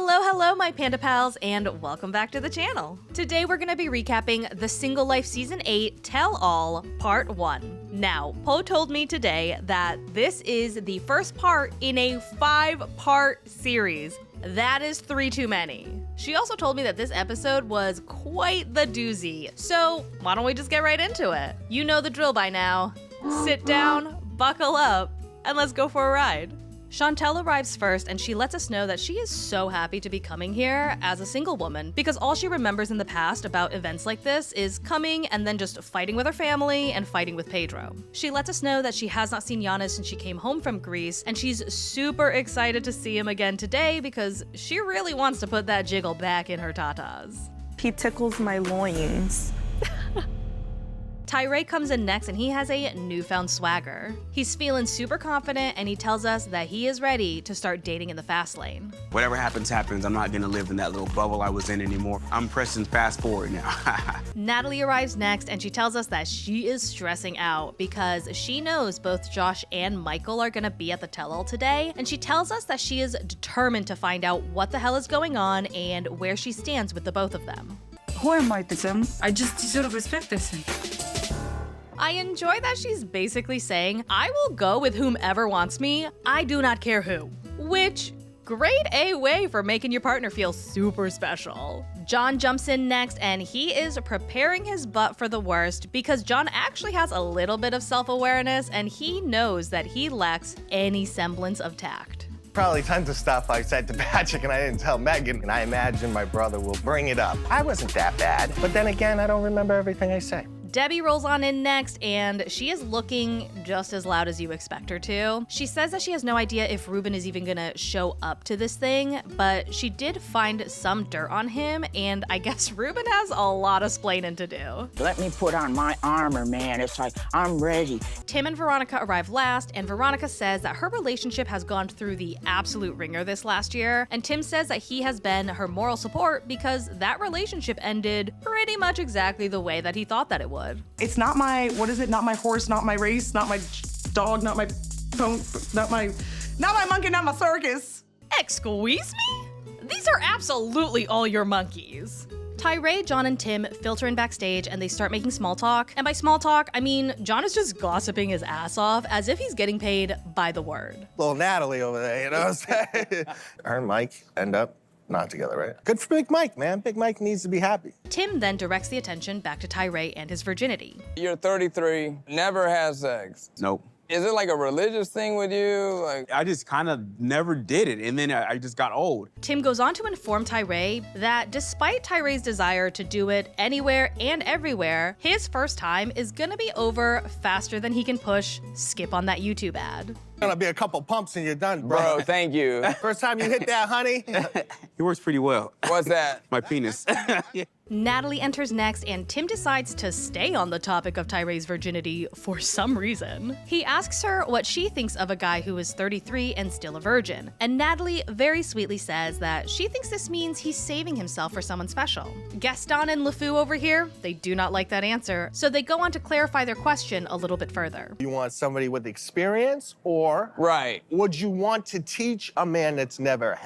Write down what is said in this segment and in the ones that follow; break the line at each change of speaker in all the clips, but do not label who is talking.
Hello, my Panda pals, and welcome back to the channel. Today we're gonna be recapping The Single Life Season 8 Tell All Part 1. Now, Poe told me today that this is the first part in a 5-part series. That is 3 too many. She also told me that this episode was quite the doozy, so why don't we just get right into it? You know the drill by now. Sit down, buckle up, and let's go for a ride. Chantel arrives first, and she lets us know that she is so happy to be coming here as a single woman because all she remembers in the past about events like this is coming and then just fighting with her family and fighting with Pedro. She lets us know that she has not seen Giannis since she came home from Greece, and she's super excited to see him again today because she really wants to put that jiggle back in her tatas.
He tickles my loins.
Tyray comes in next and he has a newfound swagger. He's feeling super confident and he tells us that he is ready to start dating in the fast lane.
Whatever happens, happens. I'm not gonna live in that little bubble I was in anymore. I'm pressing fast forward now.
Natalie arrives next and she tells us that she is stressing out because she knows both Josh and Michael are gonna be at the tell-all today, and she tells us that she is determined to find out what the hell is going on and where she stands with the both of them.
Who am I to them? I just deserve respect, I think.
I enjoy that she's basically saying, I will go with whomever wants me, I do not care who. Which, grade A way for making your partner feel super special. John jumps in next and he is preparing his butt for the worst because John actually has a little bit of self-awareness and he knows that he lacks any semblance of tact.
Probably tons of stuff I said to Patrick and I didn't tell Megan, and I imagine my brother will bring it up. I wasn't that bad, but then again, I don't remember everything I say.
Debbie rolls on in next, and she is looking just as loud as you expect her to. She says that she has no idea if Ruben is even gonna show up to this thing, but she did find some dirt on him, and I guess Ruben has a lot of splaining to do.
Let me put on my armor, man. It's like, I'm ready.
Tim and Veronica arrive last, and Veronica says that her relationship has gone through the absolute ringer this last year, and Tim says that he has been her moral support because that relationship ended pretty much exactly the way that he thought that it would.
It's not my, what is it? Not my horse, not my race, not my dog, not my pony, not my monkey, not my circus.
Excuse me? These are absolutely all your monkeys. Tyray, John, and Tim filter in backstage and they start making small talk. And by small talk, I mean John is just gossiping his ass off as if he's getting paid by the word.
Little Natalie over there, you know what I'm saying? Her and Mike end up not together, right? Good for Big Mike, man. Big Mike needs to be happy.
Tim then directs the attention back to Tyray and his virginity.
You're 33, never had sex.
Nope.
Is it like a religious thing with you? Like,
I just kind of never did it, and then I just got old.
Tim goes on to inform Tyray that despite Tyray's desire to do it anywhere and everywhere, his first time is gonna be over faster than he can push skip on that YouTube ad.
Gonna be a couple pumps and you're done, bro.
bro, thank you.
First time you hit that, honey.
It works pretty well.
What's that?
My penis. Yeah.
Natalie enters next, and Tim decides to stay on the topic of Tyray's virginity for some reason. He asks her what she thinks of a guy who is 33 and still a virgin, and Natalie very sweetly says that she thinks this means he's saving himself for someone special. Gaston and LeFou over here, they do not like that answer, so they go on to clarify their question a little bit further.
You want somebody with experience, or
Right.
would you want to teach a man that's never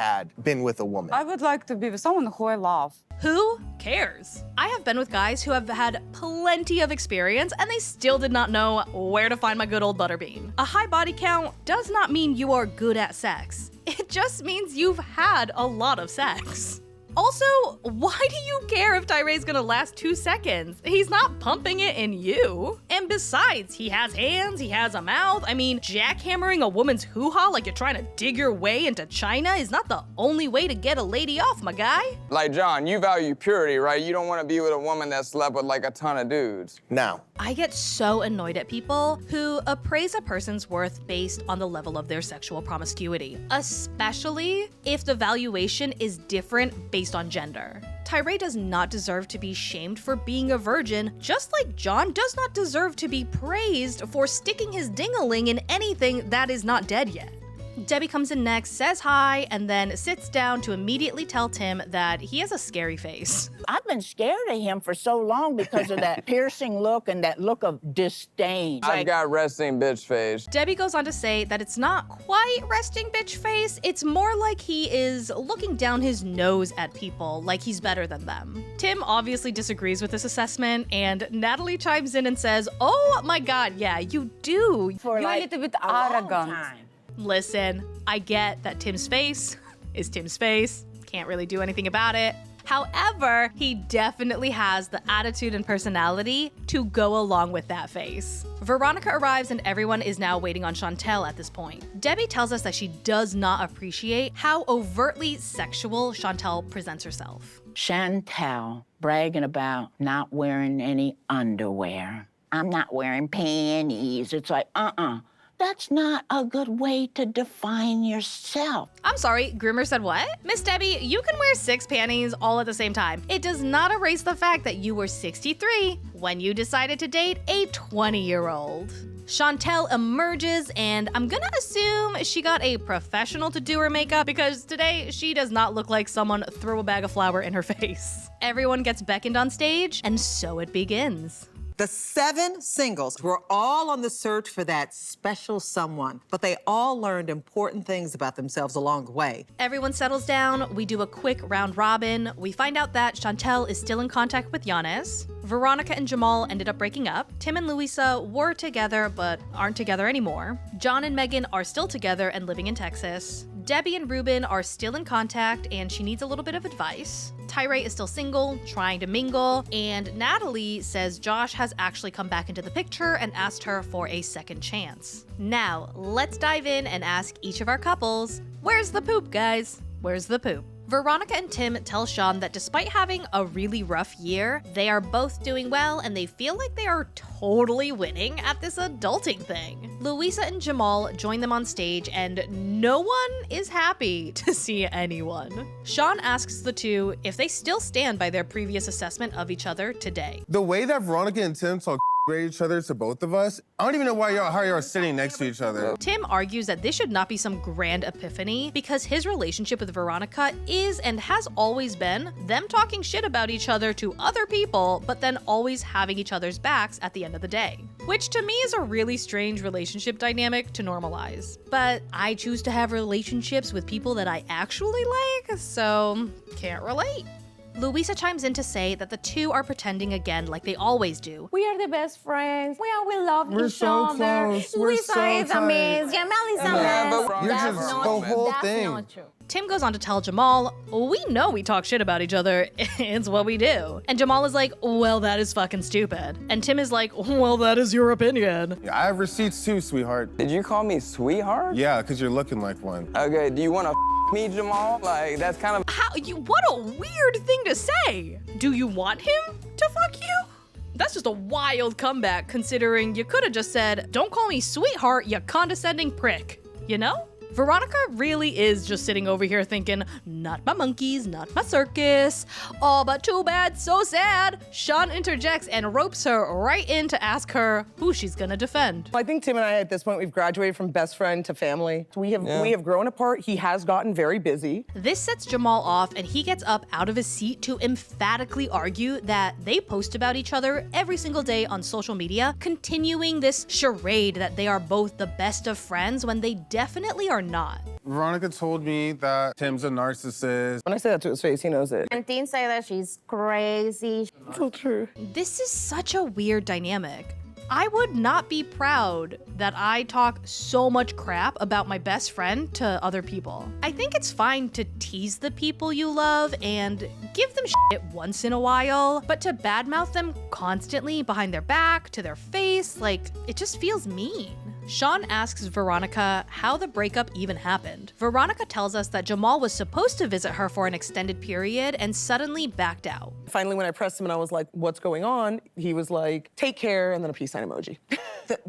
been with a woman?
I would like to be with someone who I love.
Who cares? I have been with guys who have had plenty of experience and they still did not know where to find my good old butterbean. A high body count does not mean you are good at sex. It just means you've had a lot of sex. Also, why do you care if Tyray's gonna last 2 seconds? He's not pumping it in you. And besides, he has hands, he has a mouth. I mean, jackhammering a woman's hoo-ha like you're trying to dig your way into China is not the only way to get a lady off, my guy.
Like, John, you value purity, right? You don't want to be with a woman that slept with like a ton of dudes.
Now,
I get so annoyed at people who appraise a person's worth based on the level of their sexual promiscuity, especially if the valuation is different based on gender. Tyray does not deserve to be shamed for being a virgin, just like John does not deserve to be praised for sticking his ding-a-ling in anything that is not dead yet. Debbie comes in next, says hi, and then sits down to immediately tell Tim that he has a scary face.
I've been scared of him for so long because of that piercing look and that look of disdain.
I've got resting bitch face.
Debbie goes on to say that it's not quite resting bitch face, it's more like he is looking down his nose at people like he's better than them. Tim obviously disagrees with this assessment, and Natalie chimes in and says, oh my god, yeah, you do.
For
You're a
like
little bit
a long
arrogant.
time.
Listen, I get that Tim's face is Tim's face. Can't really do anything about it. However, he definitely has the attitude and personality to go along with that face. Veronica arrives and everyone is now waiting on Chantel at this point. Debbie tells us that she does not appreciate how overtly sexual Chantel presents herself.
Chantel bragging about not wearing any underwear. I'm not wearing panties. It's like, that's not a good way to define yourself.
I'm sorry, Groomer said what? Miss Debbie, you can wear 6 panties all at the same time. It does not erase the fact that you were 63 when you decided to date a 20-year-old. Chantel emerges, and I'm gonna assume she got a professional to do her makeup because today she does not look like someone threw a bag of flour in her face. Everyone gets beckoned on stage, and so it begins.
The 7 singles were all on the search for that special someone, but they all learned important things about themselves along the way.
Everyone settles down, we do a quick round robin, we find out that Chantel is still in contact with Giannis, Veronica and Jamal ended up breaking up, Tim and Luisa were together but aren't together anymore, John and Megan are still together and living in Texas, Debbie and Ruben are still in contact and she needs a little bit of advice. Tyray is still single, trying to mingle, and Natalie says Josh has actually come back into the picture and asked her for a second chance. Now, let's dive in and ask each of our couples, where's the poop, guys? Where's the poop? Veronica and Tim tell Sean that despite having a really rough year, they are both doing well and they feel like they are totally winning at this adulting thing. Luisa and Jamal join them on stage and no one is happy to see anyone. Sean asks the two if they still stand by their previous assessment of each other today.
The way that Veronica and Tim talk at each other to both of us, I don't even know how y'all are sitting next to each other.
Tim argues that this should not be some grand epiphany because his relationship with Veronica is and has always been them talking shit about each other to other people, but then always having each other's backs at the end of the day. Which to me is a really strange relationship dynamic to normalize. But I choose to have relationships with people that I actually like, so can't relate. Luisa chimes in to say that the two are pretending again like they always do.
We are the best friends. We love
We're
each
so
other.
close. We're
Luisa
so
is
tight.
amazing. Jamel is a
Yeah,
mess.
but
You're
That's
just
not
the
true.
whole
That's
thing.
not true.
Tim goes on to tell Jamal, we know we talk shit about each other. It's what we do. And Jamal is like, well, that is fucking stupid. And Tim is like, well, that is your opinion.
Yeah, I have receipts too, sweetheart.
Did you call me sweetheart?
Yeah, because you're looking like one.
Okay, do you want to me, Jamal? Like, that's kind of...
What a weird thing to say. Do you want him to fuck you? That's just a wild comeback considering you could have just said, don't call me sweetheart, you condescending prick. You know? Veronica really is just sitting over here thinking, not my monkeys, not my circus. Oh, but too bad, so sad. Sean interjects and ropes her right in to ask her who she's gonna defend.
I think Tim and I, at this point, we've graduated from best friend to family. We have grown apart. He has gotten very busy.
This sets Jamal off and he gets up out of his seat to emphatically argue that they post about each other every single day on social media, continuing this charade that they are both the best of friends when they definitely are not.
Veronica told me that Tim's a narcissist.
When I say that to his face, he knows it.
And Tim say that she's crazy.
So true.
This is such a weird dynamic. I would not be proud that I talk so much crap about my best friend to other people. I think it's fine to tease the people you love and give them shit once in a while, but to badmouth them constantly behind their back, to their face, like, it just feels mean. Sean asks Veronica how the breakup even happened. Veronica tells us that Jamal was supposed to visit her for an extended period and suddenly backed out.
Finally, when I pressed him and I was like, what's going on? He was like, take care, and then a peace sign emoji.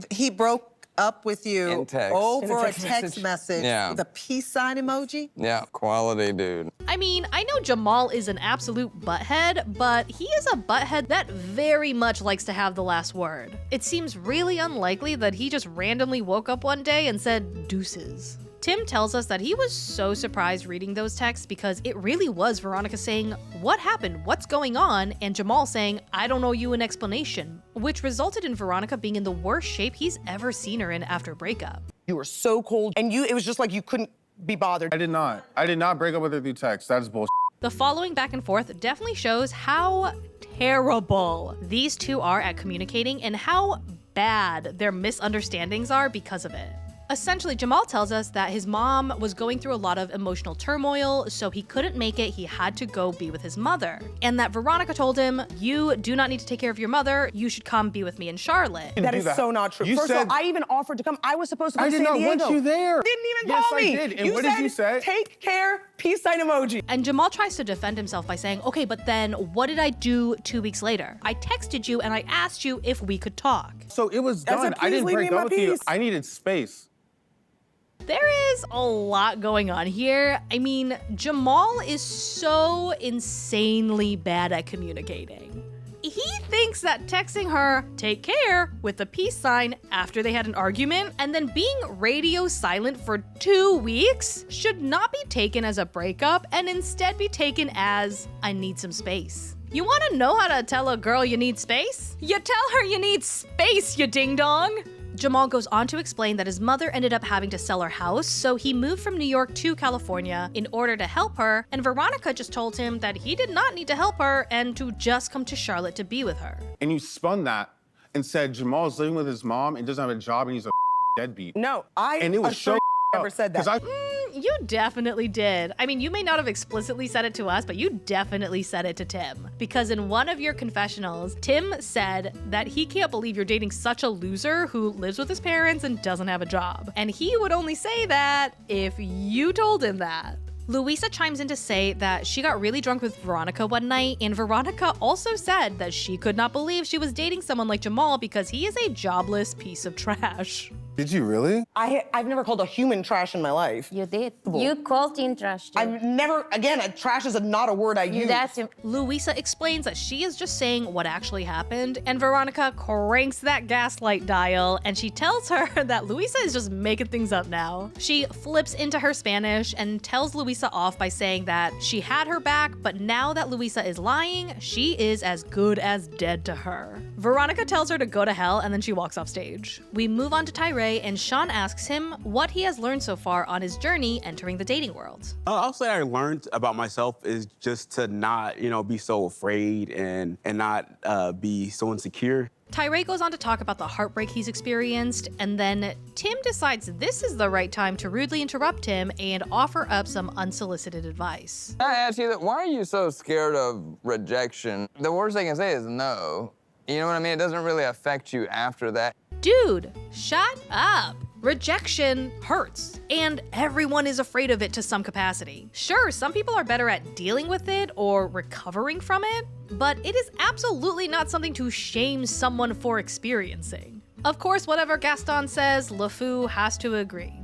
He broke up with you
In text.
over
In a
a text message
Yeah.
with a peace sign emoji?
Yeah, quality dude.
I mean, I know Jamal is an absolute butthead, but he is a butthead that very much likes to have the last word. It seems really unlikely that he just randomly woke up one day and said deuces Tim tells us that he was so surprised reading those texts because it really was Veronica saying, "What happened? What's going on?" and Jamal saying, "I don't owe you an explanation," which resulted in Veronica being in the worst shape he's ever seen her in after a breakup.
You were so cold, and it was just like you couldn't be bothered.
I did not break up with her through text. That is bullshit.
The following back and forth definitely shows how terrible these two are at communicating and how bad their misunderstandings are because of it. Essentially, Jamal tells us that his mom was going through a lot of emotional turmoil, so he couldn't make it. He had to go be with his mother. And that Veronica told him, "You do not need to take care of your mother. You should come be with me in Charlotte."
That is so not true. First of all, I even offered to come. I was supposed to come to San Diego.
I did not want you there.
Didn't even
Yes,
call me.
I did. And what did you say?
Take care, peace sign emoji.
And Jamal tries to defend himself by saying, "Okay, but then what did I do 2 weeks later? I texted you and I asked you if we could talk."
So it was
I said,
done. I didn't
"Please leave
break
me in
up
my
with you.
peace."
I needed space.
There is a lot going on here. I mean, Jamal is so insanely bad at communicating. He thinks that texting her, "take care," with a peace sign after they had an argument, and then being radio silent for 2 weeks should not be taken as a breakup and instead be taken as, "I need some space." You want to know how to tell a girl you need space? You tell her you need space, you ding-dong. Jamal goes on to explain that his mother ended up having to sell her house, so he moved from New York to California in order to help her, and Veronica just told him that he did not need to help her and to just come to Charlotte to be with her.
And you spun that and said Jamal's living with his mom and doesn't have a job and he's a deadbeat.
No,
And it was so
never said that.
'cause
You definitely did. I mean, you may not have explicitly said it to us, but you definitely said it to Tim. Because in one of your confessionals, Tim said that he can't believe you're dating such a loser who lives with his parents and doesn't have a job. And he would only say that if you told him that. Louisa chimes in to say that she got really drunk with Veronica one night, and Veronica also said that she could not believe she was dating someone like Jamal because he is a jobless piece of trash.
Did you really?
I've never called a human trash in my life.
You did. You called in trash too.
I've never, again, trash is not a word I use.
That's
Louisa explains that she is just saying what actually happened, and Veronica cranks that gaslight dial, and she tells her that Louisa is just making things up now. She flips into her Spanish and tells Louisa off by saying that she had her back, but now that Louisa is lying, she is as good as dead to her. Veronica tells her to go to hell, and then she walks off stage. We move on to Tyray, and Sean asks him what he has learned so far on his journey entering the dating world.
I'll say I learned about myself is just to not, be so afraid and not be so insecure.
Tyray goes on to talk about the heartbreak he's experienced, and then Tim decides this is the right time to rudely interrupt him and offer up some unsolicited advice.
I ask you that, why are you so scared of rejection? The worst they can say is no. You know what I mean? It doesn't really affect you after that.
Dude, shut up. Rejection hurts, and everyone is afraid of it to some capacity. Sure, some people are better at dealing with it or recovering from it, but it is absolutely not something to shame someone for experiencing. Of course, whatever Gaston says, LeFou has to agree.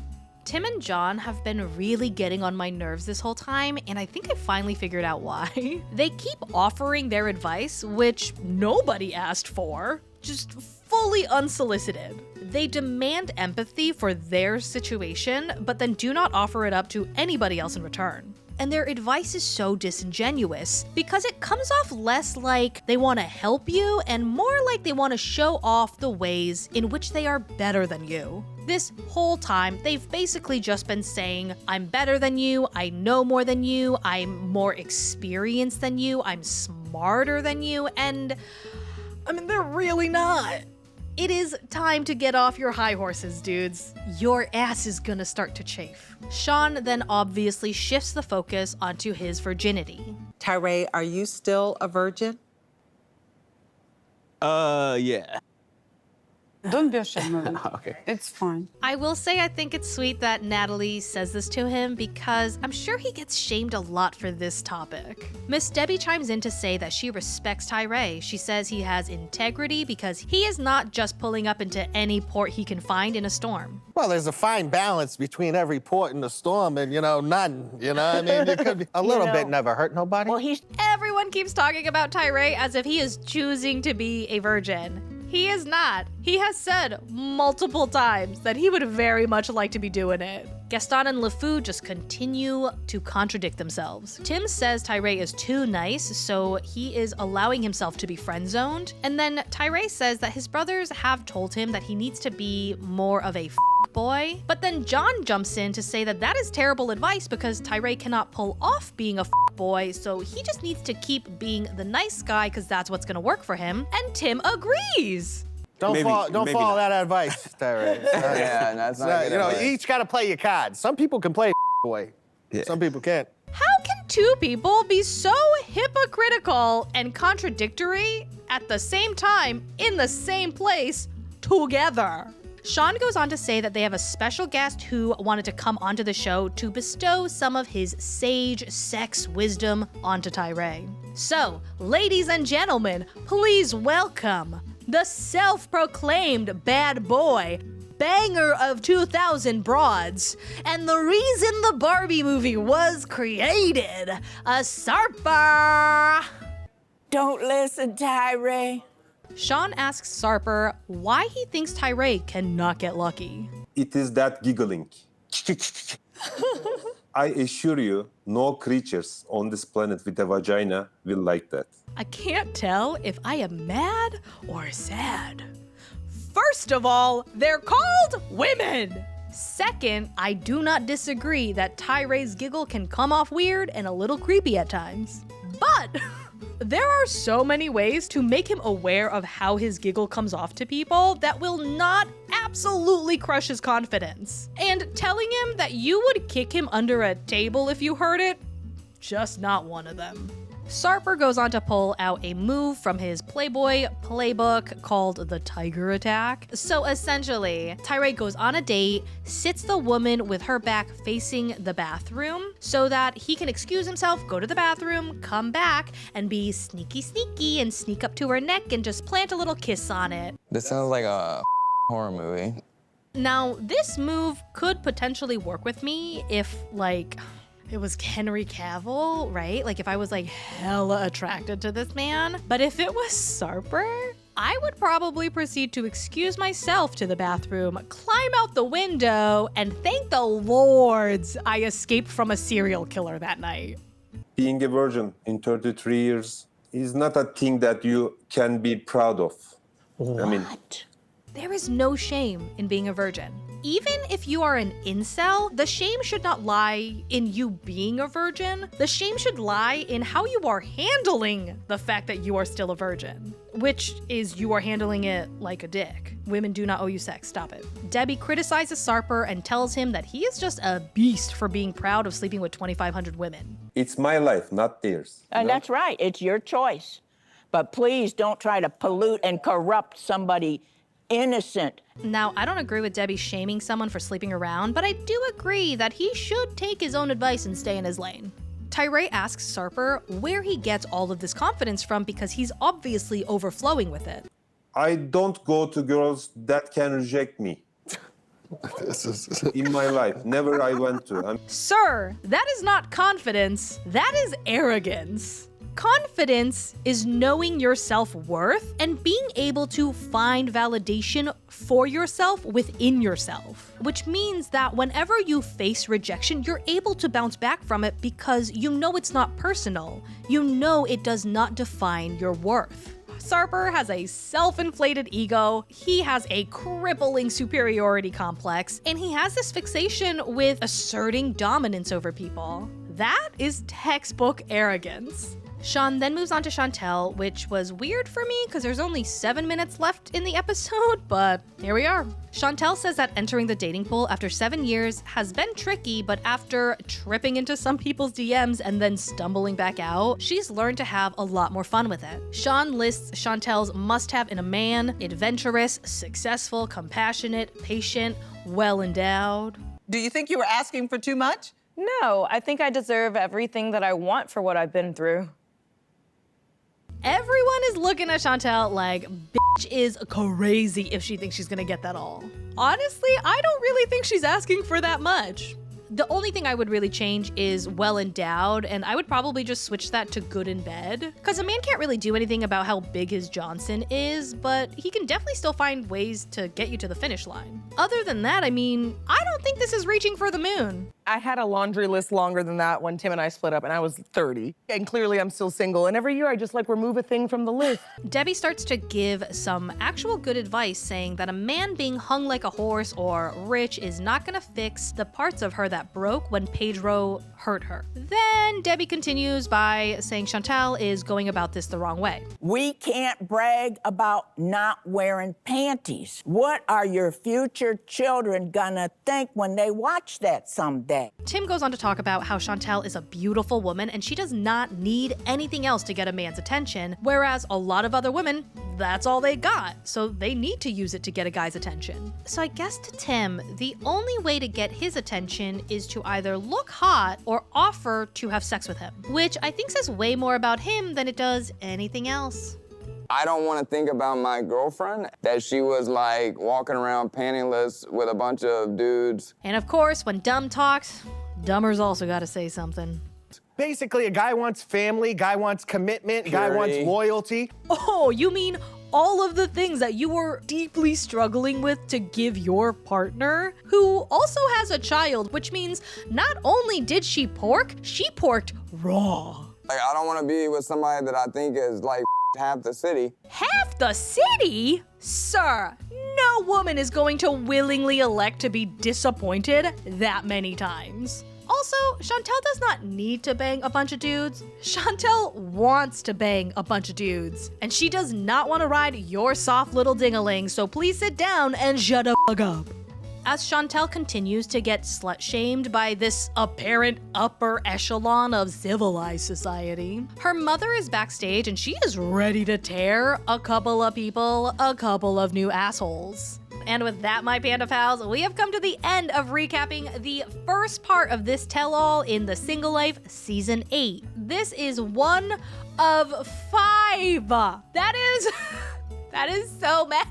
Tim and John have been really getting on my nerves this whole time, and I think I finally figured out why. They keep offering their advice, which nobody asked for, just fully unsolicited. They demand empathy for their situation, but then do not offer it up to anybody else in return. And their advice is so disingenuous because it comes off less like they want to help you and more like they want to show off the ways in which they are better than you. This whole time, they've basically just been saying, "I'm better than you, I know more than you, I'm more experienced than you, I'm smarter than you," and I mean, they're really not. It is time to get off your high horses, dudes. Your ass is gonna start to chafe. Sean then obviously shifts the focus onto his virginity.
Tyray, are you still a virgin?
Yeah.
Don't be ashamed of it.
Okay.
It's fine.
I will say I think it's sweet that Natalie says this to him because I'm sure he gets shamed a lot for this topic. Miss Debbie chimes in to say that she respects Tyray. She says he has integrity because he is not just pulling up into any port he can find in a storm.
Well, there's a fine balance between every port in the storm and, none. I mean, it could be a little bit never hurt nobody.
Well, everyone keeps talking about Tyray as if he is choosing to be a virgin. He is not. He has said multiple times that he would very much like to be doing it. Gaston and LeFou just continue to contradict themselves. Tim says Tyray is too nice, so he is allowing himself to be friend-zoned. And then Tyray says that his brothers have told him that he needs to be more of a boy. But then John jumps in to say that that is terrible advice because Tyray cannot pull off being a boy, so he just needs to keep being the nice guy because that's what's gonna work for him. And Tim agrees.
Don't follow that advice, Tyray.
Yeah, that's not good
You know,
advice.
you each got to play your cards. Some people can play boy.
Yeah.
Some people can't.
How can two people be so hypocritical and contradictory at the same time in the same place together? Sean goes on to say that they have a special guest who wanted to come onto the show to bestow some of his sage sex wisdom onto Tyray. So, ladies and gentlemen, please welcome the self-proclaimed bad boy, banger of 2,000 broads, and the reason the Barbie movie was created, a Sarper!
Don't listen, Tyray.
Sean asks Sarper why he thinks Tyray cannot get lucky.
It is that giggling. I assure you, no creatures on this planet with a vagina will like that.
I can't tell if I am mad or sad. First of all, they're called women. Second, I do not disagree that Tyray's giggle can come off weird and a little creepy at times. But there are so many ways to make him aware of how his giggle comes off to people that will not absolutely crush his confidence. And telling him that you would kick him under a table if you heard it, just not one of them. Sarper goes on to pull out a move from his Playboy playbook called the Tiger Attack. So essentially, Tyray goes on a date, sits the woman with her back facing the bathroom so that he can excuse himself, go to the bathroom, come back, and be sneaky and sneak up to her neck and just plant a little kiss on it.
This sounds like a horror movie.
Now, this move could potentially work with me if, like, it was Henry Cavill, right? Like if I was like hella attracted to this man. But if it was Sarper, I would probably proceed to excuse myself to the bathroom, climb out the window, and thank the Lords I escaped from a serial killer that night.
Being a virgin in 33 years is not a thing that you can be proud of.
What?
I mean,
There is no shame in being a virgin. Even if you are an incel, the shame should not lie in you being a virgin. The shame should lie in how you are handling the fact that you are still a virgin, which is you are handling it like a dick. Women do not owe you sex, stop it. Debbie criticizes Sarper and tells him that he is just a beast for being proud of sleeping with 2,500 women.
it's my life, not theirs.
And that's right, it's your choice. But please don't try to pollute and corrupt somebody innocent.
Now, I don't agree with Debbie shaming someone for sleeping around, but I do agree that he should take his own advice and stay in his lane. Tyray asks Sarper where he gets all of this confidence from because he's obviously overflowing with it.
I don't go to girls that can reject me. In my life, never I went to.
Sir, that is not confidence, that is arrogance. Confidence is knowing your self-worth and being able to find validation for yourself within yourself, which means that whenever you face rejection, you're able to bounce back from it because you know it's not personal. You know it does not define your worth. Sarper has a self-inflated ego, he has a crippling superiority complex, and he has this fixation with asserting dominance over people. That is textbook arrogance. Sean then moves on to Chantel, which was weird for me because there's only 7 minutes left in the episode, but here we are. Chantel says that entering the dating pool after 7 years has been tricky, but after tripping into some people's DMs and then stumbling back out, she's learned to have a lot more fun with it. Sean lists Chantel's must-have in a man: adventurous, successful, compassionate, patient, well-endowed.
Do you think you were asking for too much?
No, I think I deserve everything that I want for what I've been through.
Everyone is looking at Chantel like, bitch is crazy if she thinks she's gonna get that all. Honestly, I don't really think she's asking for that much. The only thing I would really change is well endowed, and I would probably just switch that to good in bed. Because a man can't really do anything about how big his Johnson is, but he can definitely still find ways to get you to the finish line. Other than that, I mean, I don't think this is reaching for the moon.
I had a laundry list longer than that when Tim and I split up, and I was 30. And clearly I'm still single, and every year I just like remove a thing from the list.
Debbie starts to give some actual good advice, saying that a man being hung like a horse or rich is not gonna fix the parts of her that broke when Pedro hurt her. Then Debbie continues by saying Chantel is going about this the wrong way.
We can't brag about not wearing panties. What are your future children gonna think when they watch that someday?
Tim goes on to talk about how Chantel is a beautiful woman and she does not need anything else to get a man's attention, whereas a lot of other women, that's all they got, so they need to use it to get a guy's attention. So I guess to Tim, the only way to get his attention is to either look hot or offer to have sex with him, which I think says way more about him than it does anything else.
I don't want to think about my girlfriend, that she was like walking around pantyless with a bunch of dudes.
And of course, when Dumb talks, Dumber's also got to say something.
Basically, a guy wants family, guy wants commitment, guy wants loyalty.
Oh, you mean all of the things that you were deeply struggling with to give your partner, who also has a child, which means not only did she porked raw.
Like, I don't want to be with somebody that I think is like half the city.
Half the city? Sir, no woman is going to willingly elect to be disappointed that many times. Also, Chantel does not need to bang a bunch of dudes. Chantel wants to bang a bunch of dudes. And she does not want to ride your soft little ding-a-ling, so please sit down and shut the fuck up. As Chantel continues to get slut-shamed by this apparent upper echelon of civilized society, her mother is backstage and she is ready to tear a couple of people a couple of new assholes. And with that, my Panda pals, we have come to the end of recapping the first part of this tell-all in The Single Life Season 8. This is 1 of 5. That is so many.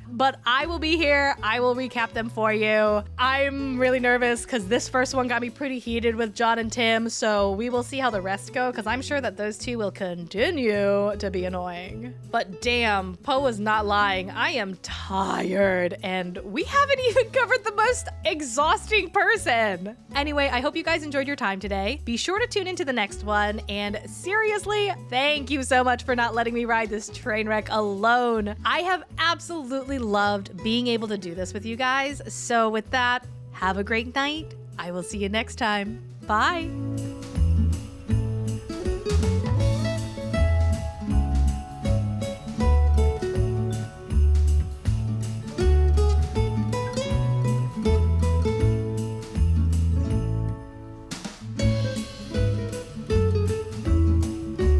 But I will be here. I will recap them for you. I'm really nervous because this first one got me pretty heated with John and Tim, so we will see how the rest go because I'm sure that those two will continue to be annoying. But damn, Poe was not lying. I am tired and we haven't even covered the most exhausting person. Anyway, I hope you guys enjoyed your time today. Be sure to tune into the next one, and seriously, thank you so much for not letting me ride this train wreck alone. I have absolutely loved being able to do this with you guys. So with that, have a great night. I will see you next time. Bye.